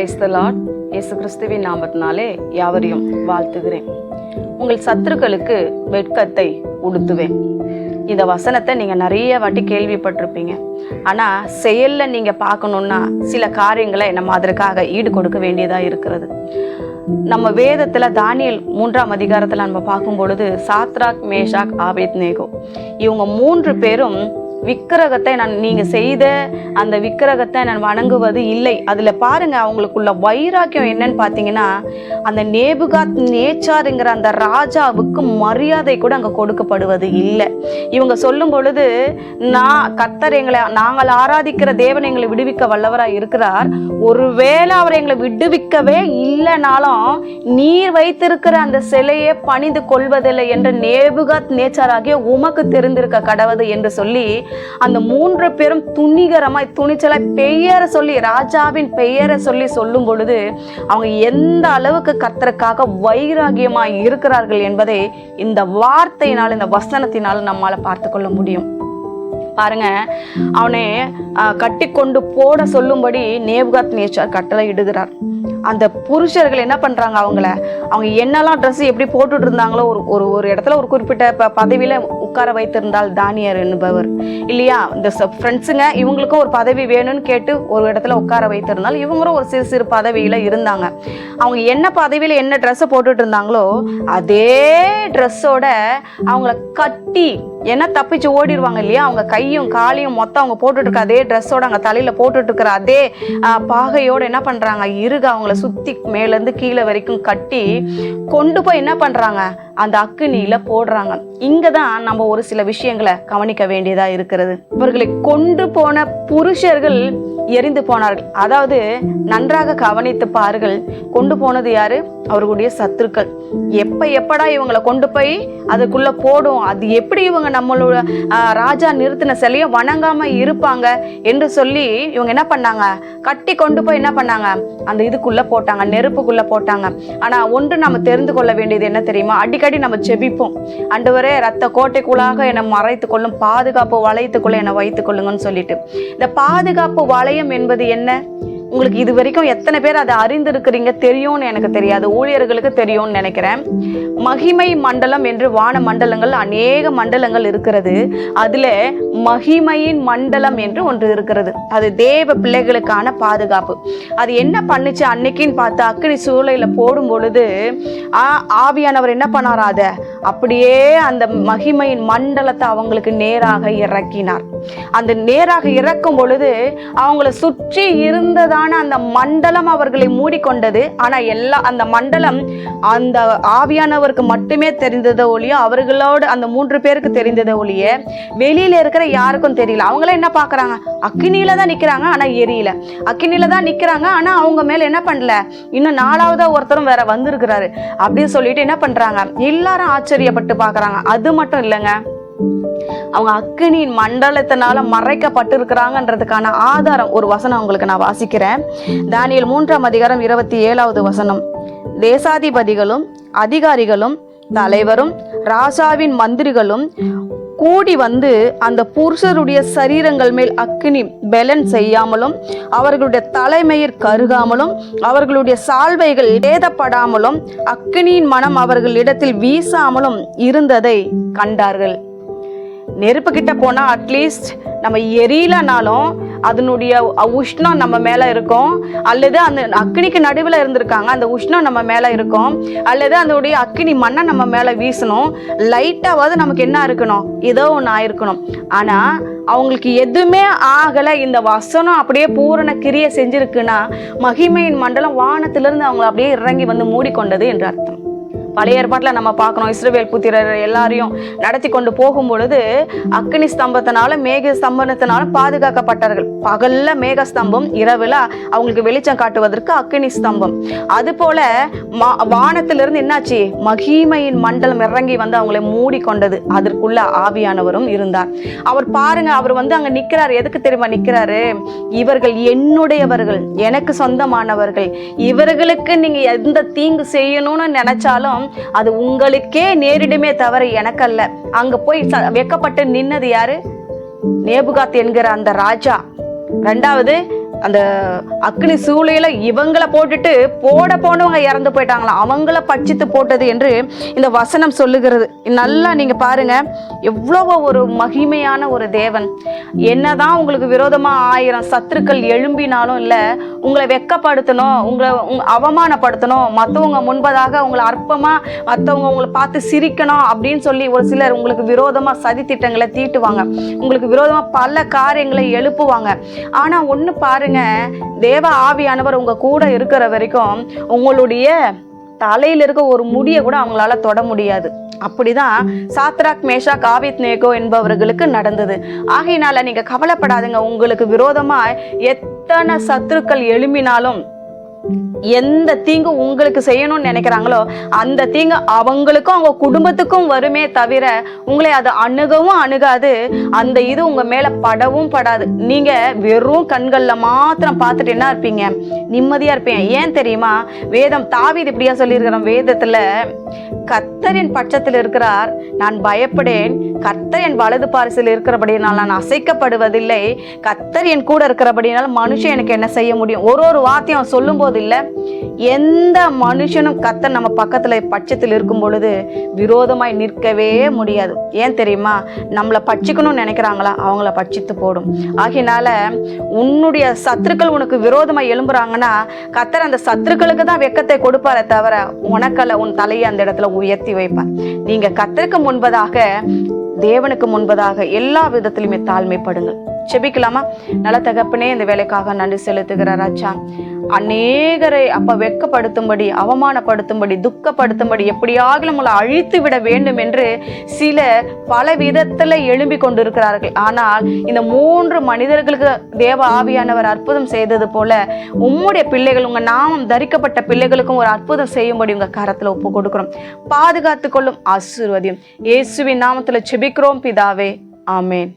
Praise the Lord. இயேசு கிறிஸ்துவின் நாமத்தினாலே யாவரையும் வாழ்த்துகிறேன். உங்கள் சத்துருக்களுக்கு வெட்கத்தை உடுத்துவேன். இந்த வசனத்தை நீங்கள் நிறைய வாட்டி கேள்விப்பட்டிருப்பீங்க. ஆனால் செயலில் நீங்கள் பார்க்கணுன்னா சில காரியங்களை நம்ம அதற்காக ஈடு கொடுக்க வேண்டியதாக இருக்கிறது. நம்ம வேதத்தில் தானியேல் 3ஆம் அதிகாரத்தில் நம்ம பார்க்கும் பொழுது சாத்ராக், மேஷாக், ஆபேத்நேகோ இவங்க 3 பேரும் விக்கிரகத்தை நீங்கள் செய்த அந்த விக்கிரகத்தை நான் வணங்குவது இல்லை. அதில் பாருங்க, அவங்களுக்குள்ள வைராக்கியம் என்னன்னு பார்த்தீங்கன்னா, அந்த நேபுகாத் நேச்சாருங்கிற அந்த ராஜாவுக்கு மரியாதை கூட அங்கே கொடுக்கப்படுவது இல்லை. இவங்க சொல்லும் பொழுது, கர்த்தர் நாங்கள் ஆராதிக்கிற தேவன் எங்களை விடுவிக்க வல்லவராக இருக்கிறார், ஒருவேளை அவர் எங்களை விடுவிக்கவே இல்லைனாலும் நீர் வைத்திருக்கிற அந்த சிலையை பணிந்து கொள்வதில்லை என்று நேபுகாத் நேச்சாராகிய உமக்கு தெரிந்திருக்க கடவுது என்று சொல்லி அந்த 3 பேரும் துணிச்சலாய் பெயரை சொல்லி, ராஜாவின் பெயரை சொல்லி சொல்லும் பொழுது அவங்க எந்த அளவுக்கு கர்த்தருக்காக வைராகியமாய் இருக்கிறார்கள் என்பதை இந்த வார்த்தையினால், இந்த வசனத்தினால் நம்மால பார்த்து கொள்ள முடியும். பாருங்க, அவனை கட்டி கொண்டு போட சொல்லும்படி நேபுகாத் நேச்சார் கட்டளை இடுகிறார். அந்த புருஷர்கள் என்ன பண்றாங்க, அவங்க என்னெல்லாம் ட்ரெஸ் எப்படி போட்டுட்டு இருந்தாங்களோ, ஒரு இடத்துல ஒரு குறிப்பிட்ட பதவியில உட்கார வைத்திருந்தால் தானியர் என்பவர் இல்லையா, இந்த ஃப்ரெண்ட்ஸுங்க இவங்களுக்கும் ஒரு பதவி வேணும்னு கேட்டு ஒரு இடத்துல உட்கார வைத்திருந்தால் இவங்களும் ஒரு சிறு பதவியில இருந்தாங்க. அவங்க என்ன பதவியில என்ன ட்ரெஸ் போட்டுட்டு இருந்தாங்களோ அதே ட்ரெஸ்ஸோட அவங்கள கட்டி, ஏன்னா தப்பிச்சு ஓடிடுவாங்க இல்லையா, அவங்க கையும் காலையும் மொத்தம் அவங்க போட்டுட்டு இருக்க அதே ட்ரெஸ்ஸோட அங்கே தலையில போட்டுட்டு இருக்கிற அதே பாகையோட என்ன பண்றாங்க, அவங்கள சுத்தி மேல இருந்து கீழே வரைக்கும் கட்டி கொண்டு போய் என்ன பண்றாங்க, அந்த அக்கினியில போடுறாங்க. இங்கதான் நம்ம ஒரு சில விஷயங்களை கவனிக்க வேண்டியதா இருக்கிறது. இவர்களை கொண்டு போன புருஷர்கள் எரிந்து போனார்கள். அதாவது நன்றாக கவனித்து பாருங்கள், கொண்டு போனது யாரு, அவர்களுடைய சத்துருக்கள். எப்படா இவங்களை கொண்டு போய் அதுக்குள்ள போடும், அது எப்படி இவங்க நம்மளோட ராஜா நிறுத்தின சிலையை வணங்காம இருப்பாங்க என்று சொல்லி இவங்க என்ன பண்ணாங்க, கட்டி கொண்டு போய் என்ன பண்ணாங்க, அந்த இதுக்குள்ள போட்டாங்க, நெருப்புக்குள்ள போட்டாங்க. ஆனா ஒன்று நம்ம தெரிந்து கொள்ள வேண்டியது என்ன தெரியுமா, அடிக்கடி நம்ம ஜெபிப்போம், ஆண்டவரே ரத்த கோட்டைக்குள்ளாக என்னை மறைத்துக் கொள்ளும், பாதுகாப்பு வளையத்துக்குள்ள என்னை வைத்துக் கொள்ளுங்கன்னு சொல்லிட்டு. இந்த பாதுகாப்பு வளையம் என்பது என்ன, உங்களுக்கு இது வரைக்கும் எத்தனை பேர் அதை அறிந்திருக்கிறீங்க தெரியும்னு எனக்கு தெரியாது, ஊழியர்களுக்கு தெரியும்னு நினைக்கிறேன். மகிமை மண்டலம் என்று வான மண்டலங்கள் அநேக மண்டலங்கள் இருக்கிறது. அதுல மகிமையின் மண்டலம் என்று ஒன்று இருக்கிறது. அது தேவ பிள்ளைகளுக்கான பாதுகாப்பு. அது என்ன பண்ணுச்சு அன்னைக்குன்னு பார்த்து, அக்கினி சூளையில போடும் பொழுது ஆவியானவர் என்ன பண்ணாரா, அதை அப்படியே அந்த மகிமையின் மண்டலத்தை அவங்களுக்கு நேராக இறக்கினார். அந்த நேராக இறக்கும் பொழுது அவங்களை சுற்றி இருந்ததான அந்த மண்டலம் அவர்களை மூடிக்கொண்டது. ஆனா அந்த மண்டலம் அந்த ஆவியானவருக்கு மட்டுமே தெரிந்ததை ஒழிய, அவர்களோடு அந்த 3 பேருக்கு தெரிந்ததை ஒழிய வெளியில இருக்கிற யாருக்கும் தெரியல. அவங்களே என்ன பாக்குறாங்க, அக்கினியில தான் நிக்கிறாங்க, ஆனா எரியல. அக்கினியில தான் நிக்கிறாங்க, ஆனா அவங்க மேல என்ன பண்ணல, இன்னும் 4ஆவதா ஒருத்தரும் வேற வந்திருக்கிறாரு அப்படின்னு சொல்லிட்டு என்ன பண்றாங்க, எல்லாரும் ஆச்சரியப்பட்டு பாக்குறாங்க. அது மட்டும் இல்லைங்க, அவங்க அக்கினியின் மண்டலத்தினால மறைக்கப்பட்டிருக்கிறாங்கன்றதுக்கான ஆதாரம் ஒரு வசனம் உங்களுக்கு நான் வாசிக்கிறேன். தானியேல் 3ஆம் அதிகாரம் 27வது வசனம். தேசாதிபதிகளும் அதிகாரிகளும் தலைவரும் ராஜாவின் மந்திரிகளும் கூடி வந்து அந்த புருஷருடைய சரீரங்கள் மேல் அக்கினி பெலன் செய்யாமலும், அவர்களுடைய தலைமையில் கருகாமலும், அவர்களுடைய சால்வைகள் ஏதப்படாமலும், அக்கினியின் மனம் அவர்களிடத்தில் வீசாமலும் இருந்ததை கண்டார்கள். நெருப்பு கிட்ட போனா அட்லீஸ்ட் நம்ம எரியலனாலும் அதனுடைய உஷ்ணம் நம்ம மேல இருக்கும், அல்லது அந்த அக்கினிக்கு நடுவில் இருந்திருக்காங்க, அந்த உஷ்ணம் நம்ம மேல இருக்கும், அல்லது அதனுடைய அக்கினி மண்ணை நம்ம மேல வீசணும், லைட்டாவது நமக்கு என்ன இருக்கணும், ஏதோ ஒன்று ஆயிருக்கணும். ஆனா அவங்களுக்கு எதுவுமே ஆகலை. இந்த வசனம் அப்படியே பூரண கிரியை செஞ்சிருக்குன்னா மகிமையின் மண்டலம் வானத்திலிருந்து அவங்களை அப்படியே இறங்கி வந்து மூடிக்கொண்டது என்று அர்த்தம். பழைய ஏற்பாட்டில் நம்ம பார்க்கணும், இஸ்ரவேல் புத்திரர் எல்லாரையும் நடத்தி கொண்டு போகும் பொழுது அக்கினி ஸ்தம்பத்தினால மேக ஸ்தம்பத்தினால பாதுகாக்கப்பட்டார்கள். பகல்ல மேக ஸ்தம்பம், இரவுல அவங்களுக்கு வெளிச்சம் காட்டுவதற்கு அக்கினி ஸ்தம்பம். அது போல வானத்திலிருந்து என்னாச்சு, மகிமையின் மண்டலம் இறங்கி வந்து அவங்களை மூடிக்கொண்டது. அதற்குள்ள ஆவியானவரும் இருந்தார். அவர் பாருங்க, அவர் வந்து அங்க நிக்கிறார். எதுக்கு தெரியுமா நிக்கிறாரு, இவர்கள் என்னுடையவர்கள், எனக்கு சொந்தமானவர்கள், இவர்களுக்கு நீங்க எந்த தீங்கு செய்யணும்னு நினைச்சாலும் அது உங்களுக்கே நேரிடுமே தவிர எனக்கல்ல. அங்க போய் வெக்கப்பட்டு நின்னது யாரு, நேபுகாத் என்கிற அந்த ராஜா. 2வது அந்த அக்னி சூளையில இவங்களை போட்டுட்டு போனவங்க இறந்து போயிட்டாங்களாம், அவங்கள பட்சித்து போட்டது என்று இந்த வசனம் சொல்லுகிறது. நல்லா நீங்க பாருங்க, எவ்வளவு ஒரு மகிமையான ஒரு தேவன். என்னதான் உங்களுக்கு விரோதமா 1000 சத்துருக்கள் எழும்பினாலும் இல்ல, உங்களை வெட்கப்படுத்தணும், உங்களை அவமானப்படுத்தணும், மற்றவங்க முன்பதாக உங்களை அற்பமா மற்றவங்க உங்களை பார்த்து சிரிக்கணும் அப்படின்னு சொல்லி ஒரு சிலர் உங்களுக்கு விரோதமா சதி திட்டங்களை தீட்டுவாங்க, உங்களுக்கு விரோதமா பல காரியங்களை எழுப்புவாங்க. ஆனா ஒண்ணு பாருங்க, தேவ ஆவியானவர் உங்க கூட இருக்கிற வரைக்கும் உங்களுடைய தலையில இருக்க ஒரு முடிய கூட அவங்களால தொட முடியாது. அப்படிதான் சாத்ராக், மேஷாக், ஆபேத்நேகோ என்பவர்களுக்கு நடந்தது. ஆகையினால நீங்க கவலைப்படாதுங்க. உங்களுக்கு விரோதமா எத்தனை சத்துருக்கள் எழும்பினாலும், எந்த தீங்கு உங்களுக்கு செய்யணும்னு நினைக்கிறாங்களோ அந்த தீங்கு அவங்களுக்கும் அவங்க குடும்பத்துக்கும் வருமே தவிர உங்களை அது அணுகவும் அணுகாது. அந்த இது உங்க மேல படவும் படாது. நீங்க வெறும் கண்கள்ல மாத்திரம் பார்த்துட்டு என்ன இருப்பீங்க? நிம்மதியா இருப்பீங்க. ஏன் தெரியுமா? வேதம் தாவீது இப்படியா சொல்லியிருக்கிறோம் வேதத்துல, கர்த்தரின் பட்சத்தில் இருக்கிறார், நான் பயப்படேன். கர்த்தர் என் வலது பாரிசில் இருக்கிறபடினால் நான் அசைக்கப்படுவதில்லை. கர்த்தர் என் கூட இருக்கிறபடினால் மனுஷன் எனக்கு என்ன செய்ய முடியும்? ஒரு வார்த்தையும் சொல்லும் போது இல்ல, எந்த மனுஷனும் கர்த்தர் நம்ம பக்கத்துல பட்சத்தில் இருக்கும் பொழுது விரோதமாய் நிற்கவே முடியாது. ஏன் தெரியுமா? நம்மளை பட்சிக்கணும்னு நினைக்கிறாங்களா, அவங்கள பட்சித்து போடும். ஆகையினால உன்னுடைய சத்துருக்கள் உனக்கு விரோதமாய் எழும்புறாங்கன்னா கர்த்தர் அந்த சத்துருக்களுக்கு தான் வெட்கத்தை கொடுப்பாரே தவிர உனக்கல்ல. உன் தலையை அந்த இடத்துல உயர்த்தி வைப்பார். நீங்க கர்த்தருக்கு முன்பதாக, தேவனுக்கு முன்பதாக எல்லா விதத்திலுமே தாழ்மைப்படுங்கள். செபிக்கலாமா? நல்ல தகப்பனே, இந்த வேலைக்காக நன்றி செலுத்துகிறார் ராஜா. அநேகரை அப்ப வெட்கப்படுத்தும்படி, அவமானப்படுத்தும்படி, துக்கப்படுத்தும்படி, எப்படியாக நம்மளை அழித்து விட வேண்டும் என்று சில பல விதத்துல எழும்பி கொண்டிருக்கிறார்கள். ஆனால் இந்த 3 மனிதர்களுக்கு தேவ ஆவியானவர் அற்புதம் செய்தது போல உம்முடைய பிள்ளைகள், உங்க நாமம் தரிக்கப்பட்ட பிள்ளைகளுக்கும் ஒரு அற்புதம் செய்யும்படி உங்க கரத்துல ஒப்பு கொடுக்கிறோம். பாதுகாத்து கொள்ளும், ஆசீர்வதியும். இயேசுவின் நாமத்துல செபிக்கிறோம் பிதாவே, ஆமேன்.